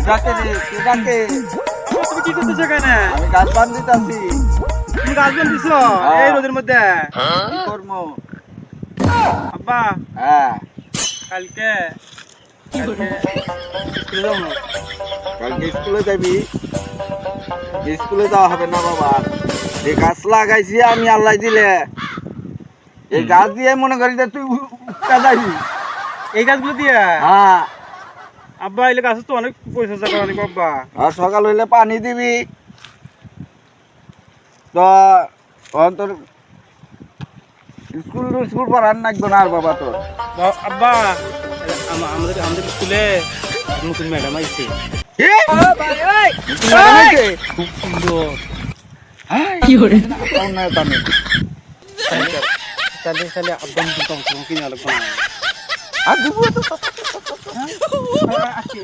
ডাকে রে কে ডাকে তুমি কি করতেছ এখানে? আমি গাছ বান্ধিতাছি তুমি গাছ বান্ধিছ এই রোদের মধ্যে? কি করবো আব্বা হ্যাঁ কালকে স্কুলে যাবো না। কালকে স্কুলে যাবি স্কুলে যাওয়া হবে না বাবা যে গাছ লাগাইছি আমি আল্লাহ দিলে এই গাছ দিয়ে মনে করি যে তুই উঠতে যাবি এই গাছগুলো দিয়ে? হ্যাঁ আব্বা এলে গাছ তো অনেক পরিচর্যা করা অনেক আব্বা। আর সকাল হইলে পানি দিবি তো তোর স্কুল স্কুল পড়ার লাগবে না আর বাবা তোর আব্বা আমাদের আমাদের স্কুলে নতুন ম্যাডাম আইছে, কি? নতুন ম্যাডাম আইছে? খুব সুন্দর। কি করে না জানি তাহলে তাহলে আব্বা নতুন কম কিনে লাগবে না। আর দিব তো আসি